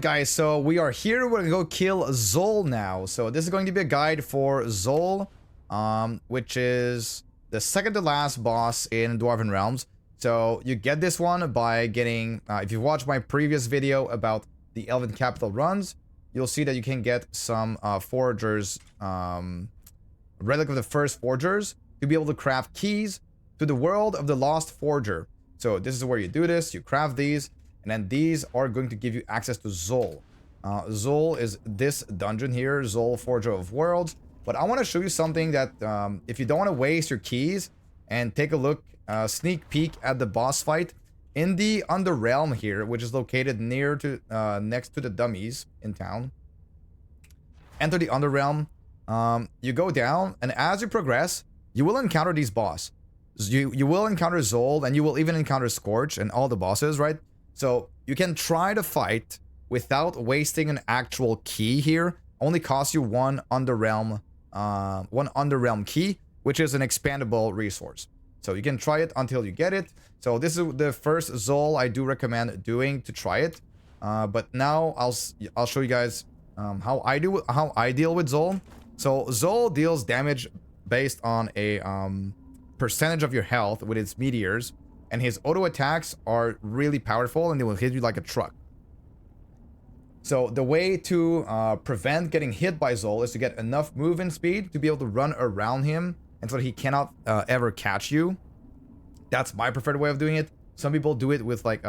guys, so we are here. We're gonna go kill Zol now. So this is going to be a guide for Zol, which is the second to last boss in Dwarven Realms. So you get this one by getting, if you watch my previous video about the Elven Capital runs, you'll see that you can get some Foragers, Relic of the First Forgers, to be able to craft keys to the world of the Lost Forger. So this is where you do this, you craft these, and then these are going to give you access to Zol. Zol is this dungeon here, Zol Forger of Worlds. But I want to show you something that, if you don't want to waste your keys and take a look, sneak peek at the boss fight in the Underrealm here, which is located near to, next to the dummies in town. Enter the Underrealm. You go down, and as you progress, you will encounter these boss. You will encounter Zol, and you will even encounter Scorch and all the bosses, right? So you can try to fight without wasting an actual key here. Only costs you one Underrealm key, which is an expandable resource. So you can try it until you get it. So this is the first Zol I do recommend doing to try it. But now I'll show you guys how I deal with Zol. So Zol deals damage based on a percentage of your health with its meteors. And his auto attacks are really powerful, and they will hit you like a truck. So the way to prevent getting hit by Zol is to get enough movement speed to be able to run around him, and so that he cannot ever catch you. That's my preferred way of doing it. Some people do it with like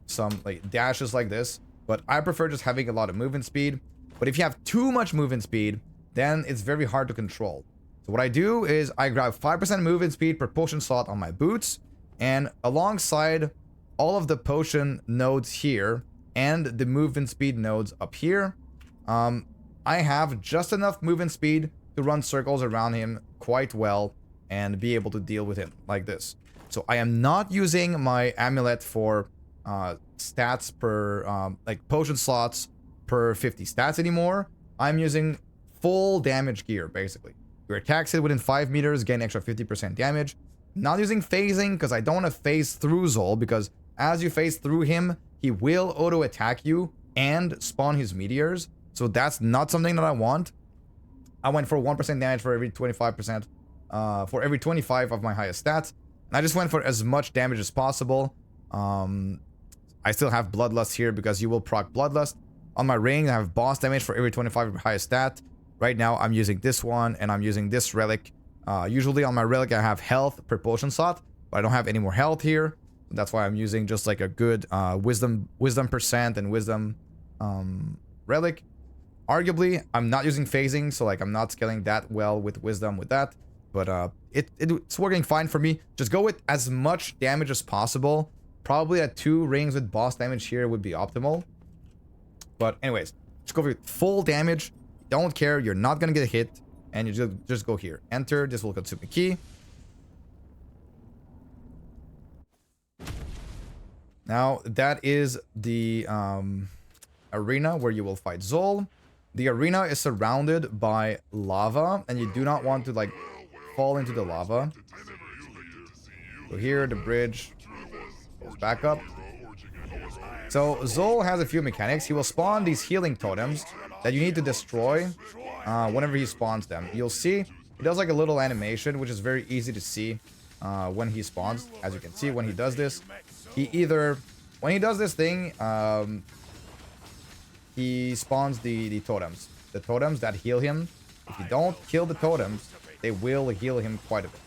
some like dashes like this, but I prefer just having a lot of movement speed. But if you have too much movement speed, then it's very hard to control. So what I do is I grab 5% movement speed per potion slot on my boots. And alongside all of the potion nodes here and the movement speed nodes up here, I have just enough movement speed to run circles around him quite well and be able to deal with him like this. So I am not using my amulet for stats per, like potion slots per 50 stats anymore. I'm using full damage gear, basically. Your attacks hit within 5 meters, gain extra 50% damage. Not using phasing, because I don't want to phase through Zol, because as you phase through him, he will auto attack you and spawn his meteors. So that's not something that I want. I went for 1% damage for every 25%, for every 25 of my highest stats. And I just went for as much damage as possible. I still have Bloodlust here because you will proc Bloodlust. On my ring, I have boss damage for every 25 of my highest stat. Right now, I'm using this one, and I'm using this relic. Usually on my relic I have health per potion slot, but I don't have any more health here. That's why I'm using just like a good wisdom percent and wisdom relic. Arguably, I'm not using phasing, so like I'm not scaling that well with wisdom with that. But it's working fine for me. Just go with as much damage as possible. Probably at 2 rings with boss damage here would be optimal. But anyways, just go for full damage. Don't care, you're not gonna get hit. And you just go here. Enter. This will consume a key. Now, that is the arena where you will fight Zol. The arena is surrounded by lava, and you do not want to, like, fall into the lava. So here, the bridge goes back up. So, Zol has a few mechanics. He will spawn these healing totems that you need to destroy whenever he spawns them. You'll see he does like a little animation, which is very easy to see when he spawns. As you can see, when he does this, when he does this thing, he spawns the totems that heal him. If you don't kill the totems, they will heal him quite a bit.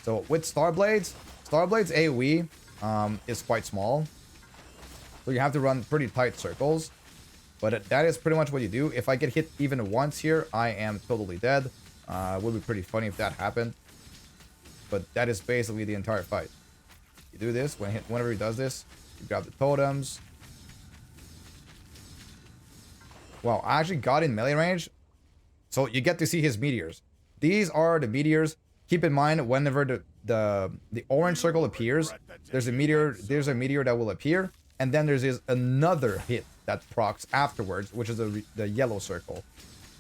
So with Starblade's AoE is quite small, so you have to run pretty tight circles. But that is pretty much what you do. If I get hit even once here, I am totally dead. It would be pretty funny if that happened. But that is basically the entire fight. You do this, whenever he does this, you grab the totems. Wow, I actually got in melee range. So you get to see his meteors. These are the meteors. Keep in mind, whenever the orange circle appears, there's a meteor that will appear. And then there's another hit that procs afterwards, which is the yellow circle.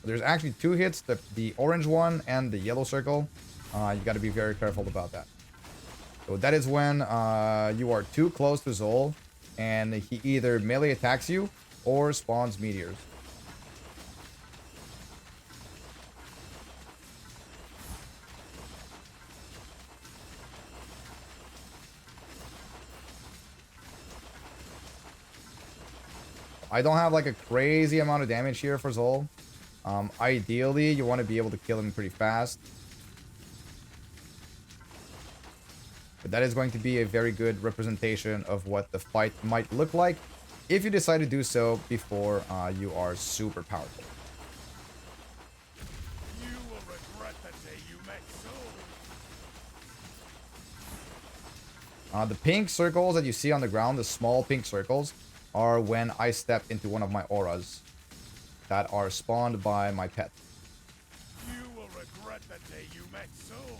There's actually 2 hits, the orange one and the yellow circle. You got to be very careful about that. So that is when you are too close to Zol, and he either melee attacks you or spawns meteors. I don't have like a crazy amount of damage here for Zol. Ideally, you want to be able to kill him pretty fast. But that is going to be a very good representation of what the fight might look like if you decide to do so before you are super powerful. You will regret the day you met Zol. The pink circles that you see on the ground, the small pink circles, are when I step into one of my auras that are spawned by my pet. You will regret the day you met Zol.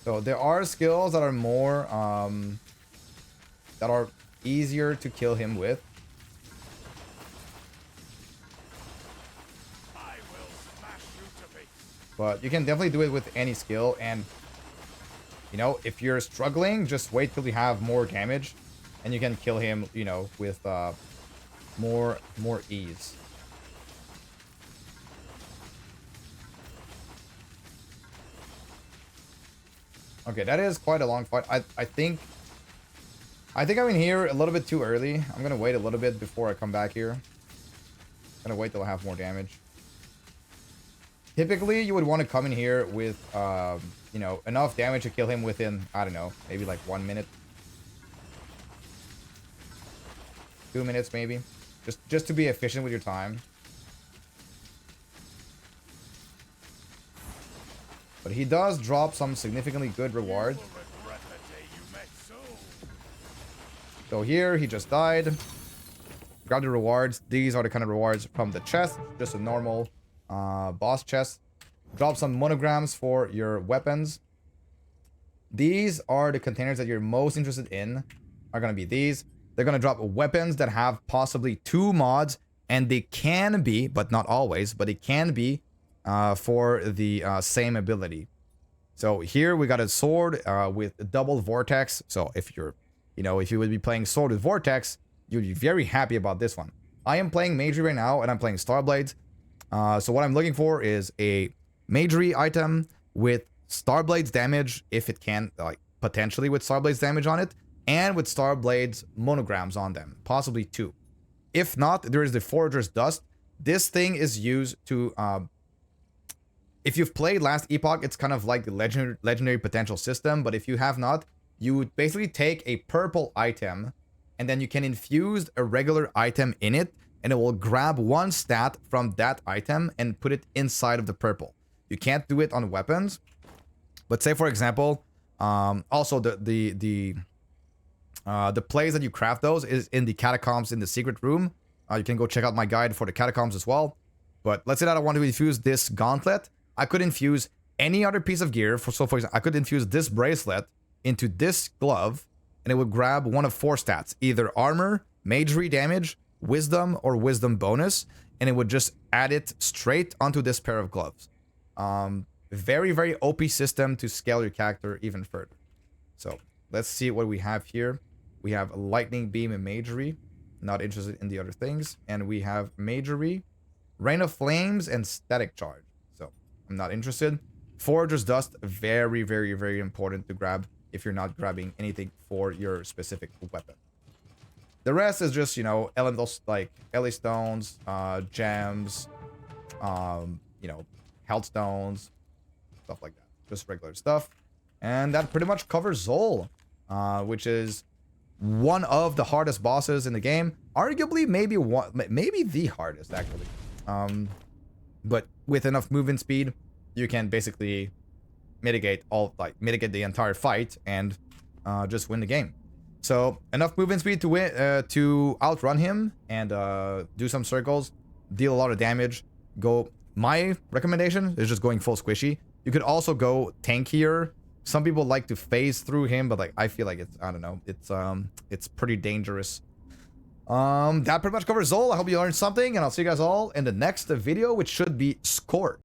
So there are skills that are more, that are easier to kill him with. I will smash you to bits. But you can definitely do it with any skill. And, you know, if you're struggling, just wait till you have more damage. And you can kill him, you know, with more ease. Okay, that is quite a long fight. I think I'm in here a little bit too early. I'm gonna wait a little bit before I come back here. Gonna wait till I have more damage. Typically, you would want to come in here with, you know, enough damage to kill him within, I don't know, maybe like 1 minute. 2 minutes, maybe. Just to be efficient with your time. But he does drop some significantly good rewards. You will regret the day you met Zol. So here, he just died. Grab the rewards. These are the kind of rewards from the chest. Just a normal boss chest. Drop some monograms for your weapons. These are the containers that you're most interested in. Are going to be these. They're going to drop weapons that have possibly 2 mods. And they can be, but not always, but they can be for the same ability. So here we got a sword with double vortex. So if you're, you know, if you would be playing sword with vortex, you'd be very happy about this one. I am playing Magery right now, and I'm playing Starblades. So what I'm looking for is a Magery item with Starblades damage, if it can, like potentially with Starblades damage on it, and with Starblades monograms on them, possibly 2. If not, there is the Forager's Dust. This thing is used to, if you've played Last Epoch, it's kind of like the legendary potential system, but if you have not, you would basically take a purple item, and then you can infuse a regular item in it, and it will grab 1 stat from that item and put it inside of the purple. You can't do it on weapons, but say for example, also the place that you craft those is in the catacombs in the secret room. You can go check out my guide for the catacombs as well. But let's say that I want to infuse this gauntlet. I could infuse any other piece of gear. For example, I could infuse this bracelet into this glove, and it would grab 1 of 4 stats, either armor, magery damage, wisdom, or wisdom bonus, and it would just add it straight onto this pair of gloves. Very, very OP system to scale your character even further. So let's see what we have here. We have lightning beam and magery. Not interested in the other things. And we have magery, rain of flames, and static charge. So I'm not interested. Forager's Dust, very, very, very important to grab if you're not grabbing anything for your specific weapon. The rest is just, you know, elementals like Ellie stones, gems, you know, health stones, stuff like that. Just regular stuff. And that pretty much covers Zol, which is one of the hardest bosses in the game. Arguably, maybe the hardest, actually. But with enough movement speed, you can basically mitigate the entire fight and just win the game. So enough movement speed to win, to outrun him and do some circles, deal a lot of damage. My recommendation is just going full squishy. You could also go tankier. Some people like to phase through him, but like I feel like it's, I don't know, it's pretty dangerous. That pretty much covers Zol. I hope you learned something, and I'll see you guys all in the next video, which should be Score.